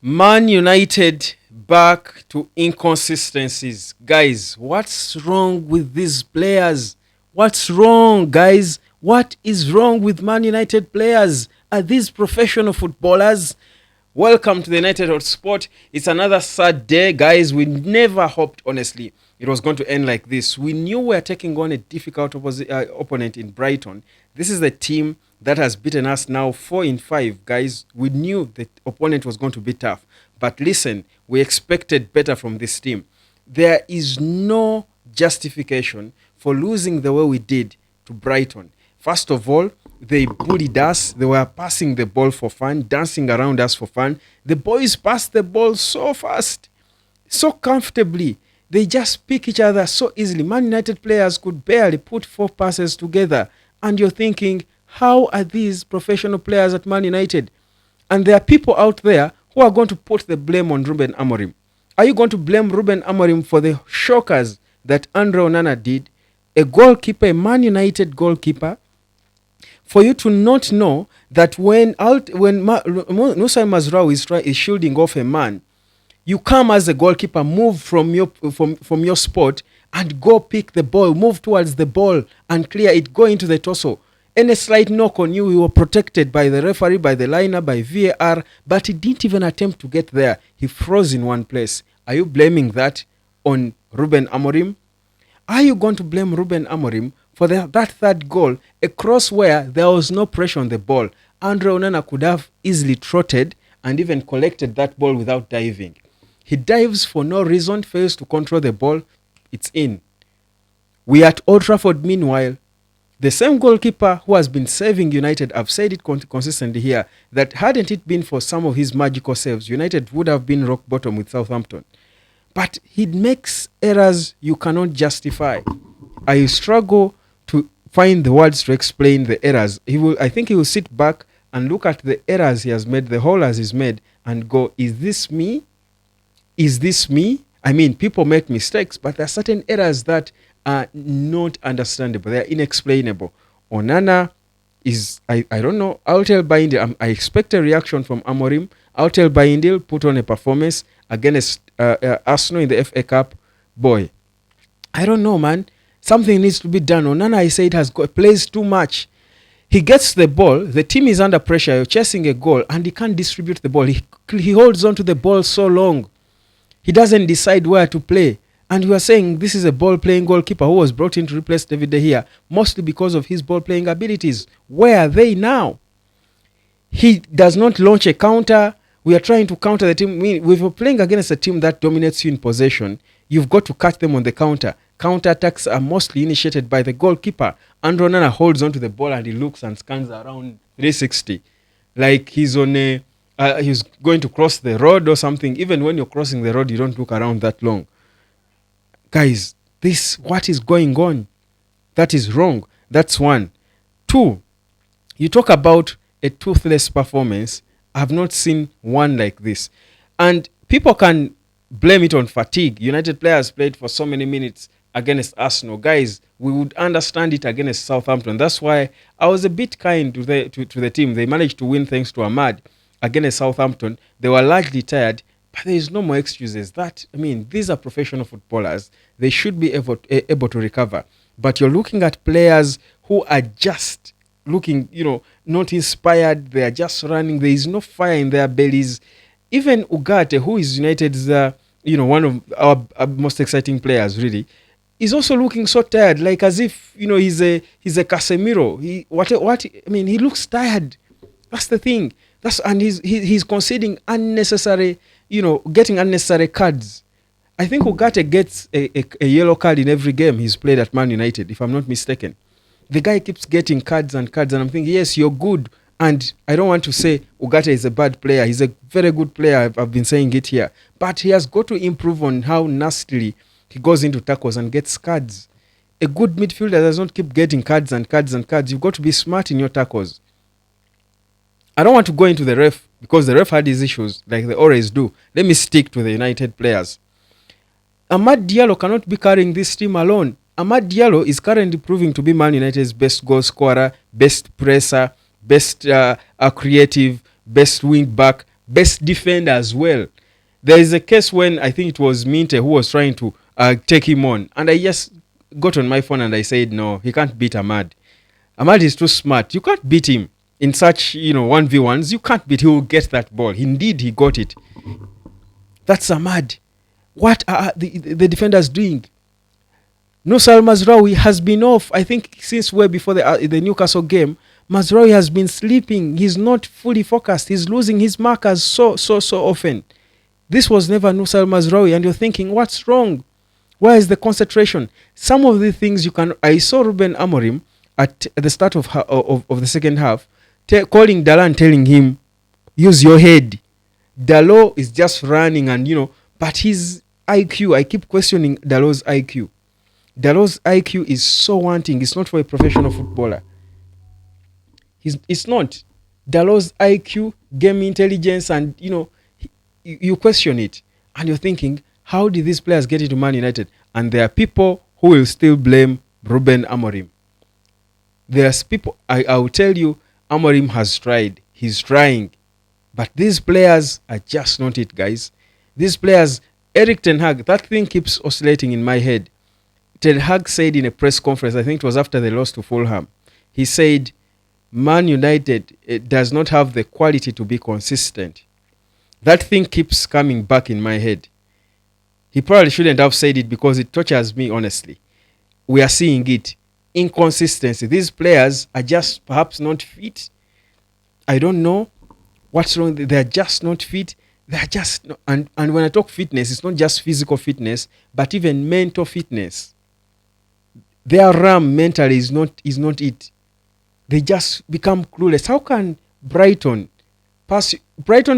Man United back to inconsistencies. Guys, what's wrong with these players? What's wrong, guys? What is wrong with Man United players? Are these professional footballers? Welcome to the United Hotspot. It's another sad day, guys. We never hoped, honestly, it was going to end like this. We knew we were taking on a difficult opponent in Brighton. This is the team that has beaten us now 4 in 5, guys. We knew the opponent was going to be tough. But listen, we expected better from this team. There is no justification for losing the way we did to Brighton. First of all, they bullied us. They were passing the ball for fun, dancing around us for fun. The boys passed the ball so fast, so comfortably. They just pick each other so easily. Man United players could barely put 4 passes together. And you're thinking, how are these professional players at Man United? And there are people out there who are going to put the blame on Ruben Amorim. Are you going to blame Ruben Amorim for the shockers that Andre Onana did? A goalkeeper, a Man United goalkeeper, for you to not know that when Nusa Mazraoui is shielding off a man, you come as a goalkeeper, move from your spot and go pick the ball, move towards the ball and clear it, go into the torso. Any slight knock on you, you were protected by the referee, by the liner, by VAR, but he didn't even attempt to get there. He froze in one place. Are you blaming that on Ruben Amorim? Are you going to blame Ruben Amorim for that third goal, a cross where there was no pressure on the ball? Andre Onana could have easily trotted and even collected that ball without diving. He dives for no reason, fails to control the ball. It's in. We at Old Trafford, meanwhile, the same goalkeeper who has been saving United, I've said it consistently here, that hadn't it been for some of his magical saves, United would have been rock bottom with Southampton. But he makes errors you cannot justify. I struggle to find the words to explain the errors. I think he will sit back and look at the errors he has made, the hauls he's made, and go, is this me? Is this me? I mean, people make mistakes, but there are certain errors that are not understandable. They are inexplainable. Onana is, I don't know. I'll tell Bindil, I expect a reaction from Amorim. I'll tell Bindil, put on a performance against Arsenal in the FA Cup. Boy, I don't know, man. Something needs to be done. Onana, I say, plays too much. He gets the ball. The team is under pressure. You're chasing a goal, and he can't distribute the ball. He holds on to the ball so long. He doesn't decide where to play. And we are saying this is a ball-playing goalkeeper who was brought in to replace David De Gea, mostly because of his ball-playing abilities. Where are they now? He does not launch a counter. We are trying to counter the team. If you're playing against a team that dominates you in possession, you've got to catch them on the counter. Counter-attacks are mostly initiated by the goalkeeper. Andre Onana holds onto the ball and he looks and scans around 360. Like he's on he's going to cross the road or something. Even when you're crossing the road, you don't look around that long. Guys, what is going on? That is wrong. That's one. 2, you talk about a toothless performance. I've not seen one like this. And people can blame it on fatigue. United players played for so many minutes against Arsenal. Guys, we would understand it against Southampton. That's why I was a bit kind to the team. They managed to win thanks to Ahmad against Southampton. They were largely tired, but there is no more excuses. These are professional footballers. They should be able to recover. But you're looking at players who are just looking, not inspired. They are just running. There is no fire in their bellies. Even Ugarte, who is United's, one of our most exciting players, really, is also looking so tired, like as if, he's a Casemiro. He looks tired. That's the thing. And he's conceding unnecessary, getting unnecessary cards. I think Ugarte gets a yellow card in every game he's played at Man United, if I'm not mistaken. The guy keeps getting cards, and I'm thinking, yes, you're good. And I don't want to say Ugarte is a bad player. He's a very good player. I've been saying it here. But he has got to improve on how nastily he goes into tackles and gets cards. A good midfielder does not keep getting cards and cards and cards. You've got to be smart in your tackles. I don't want to go into the ref because the ref had his issues like they always do. Let me stick to the United players. Amad Diallo cannot be carrying this team alone. Amad Diallo is currently proving to be Man United's best goal scorer, best presser, best creative, best wing back, best defender as well. There is a case when I think it was Minte who was trying to take him on, and I just got on my phone and I said, no, he can't beat Ahmad. Ahmad is too smart. You can't beat him in such 1v1s. You can't beat. He will get that ball. Indeed, he got it. That's Ahmad. What are the defenders doing? Nusal Mazraoui has been off. I think since way before the Newcastle game, Mazraoui has been sleeping. He's not fully focused. He's losing his markers so often. This was never Nusal Mazraoui, and you're thinking, what's wrong? Where is the concentration? Some of the things I saw Ruben Amorim at the start of the second half calling Dalan, telling him, use your head. Dalot is just running and but his IQ, I keep questioning Dalot's IQ. Dalot's IQ is so wanting. It's not for a professional footballer. It's not. Dalot's IQ, game intelligence, and you question it. And you're thinking, how did these players get into Man United? And there are people who will still blame Ruben Amorim. There's people, I will tell you, Amorim has tried. He's trying. But these players are just not it, guys. These players, Eric Ten Hag, that thing keeps oscillating in my head. Ten Hag said in a press conference, I think it was after they lost to Fulham, he said, Man United does not have the quality to be consistent. That thing keeps coming back in my head. He probably shouldn't have said it because it tortures me, honestly. We are seeing it. Inconsistency. These players are just perhaps not fit. I don't know what's wrong. They're just not fit. They're just not, and when I talk fitness, it's not just physical fitness, but even mental fitness. Their RAM mentally is not it. They just become clueless. How can Brighton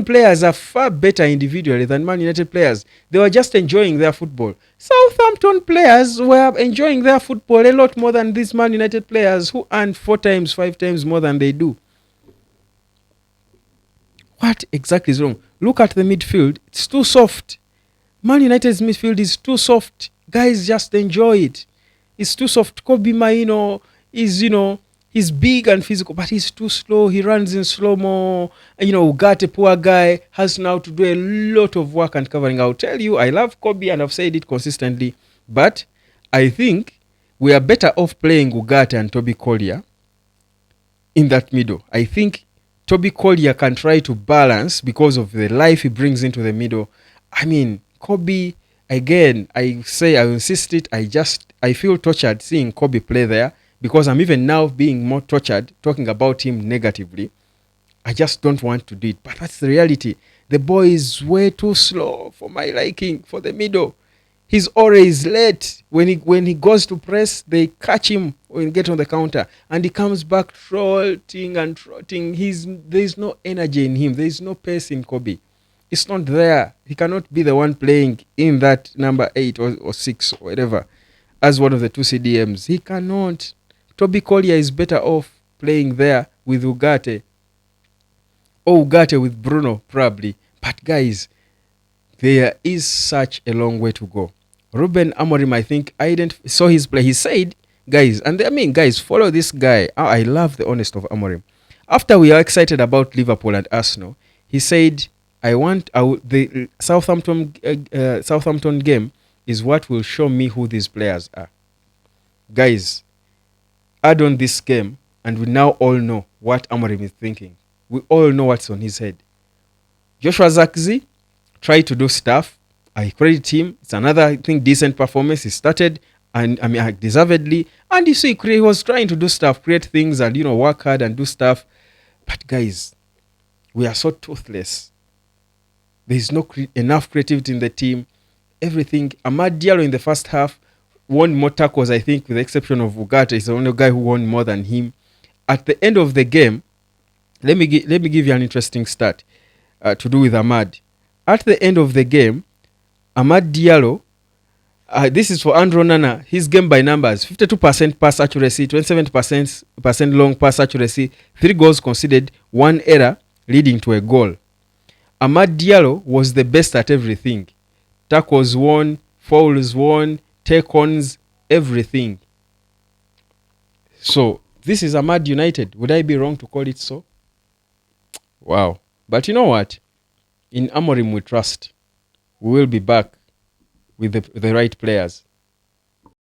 players are far better individually than Man United players. They were just enjoying their football. Southampton players were enjoying their football a lot more than these Man United players who earn 4 times, 5 times more than they do. What exactly is wrong? Look at the midfield. It's too soft. Man United's midfield is too soft. Guys, just enjoy it. It's too soft. Kobe Maino is, he's big and physical, but he's too slow. He runs in slow-mo. Ugarte, poor guy, has now to do a lot of work and covering. I'll tell you, I love Kobe and I've said it consistently, but I think we are better off playing Ugarte and Toby Collier in that middle. I think Toby Collier can try to balance because of the life he brings into the middle. I mean, Kobe, again, I insist it, I feel tortured seeing Kobe play there because I'm even now being more tortured talking about him negatively. I just don't want to do it, but that's the reality. The boy is way too slow for my liking, for the middle. He's always late. When he goes to press, they catch him when he gets on the counter. And he comes back trotting and trotting. There's no energy in him. There's no pace in Kobe. It's not there. He cannot be the one playing in that number 8 or 6 or whatever as one of the 2 CDMs. He cannot. Toby Collier is better off playing there with Ugarte. Or Ugarte with Bruno, probably. But guys, there is such a long way to go. Ruben Amorim, I think, saw his play. He said, guys, guys, follow this guy. I love the honesty of Amorim. After we are excited about Liverpool and Arsenal, he said, the Southampton game is what will show me who these players are. Guys, add on this game, and we now all know what Amorim is thinking. We all know what's on his head. Joshua Zirkzee tried to do stuff. I credit him. It's another, I think, decent performance. He started, and deservedly. And you see, he was trying to do stuff, create things, and work hard and do stuff. But guys, we are so toothless. There is no enough creativity in the team. Everything. Amad Diallo in the first half won more tackles, I think, with the exception of Ugarte. He's the only guy who won more than him. At the end of the game, let me give you an interesting stat to do with Amad. At the end of the game, Amad Diallo, this is for Andrew Onana, his game by numbers, 52% pass accuracy, 27% long pass accuracy, 3 goals conceded, 1 error, leading to a goal. Amad Diallo was the best at everything. Tackles won, fouls won, take-ons, everything. So, this is Amad United. Would I be wrong to call it so? Wow. But you know what? In Amorim we trust. We will be back with the right players.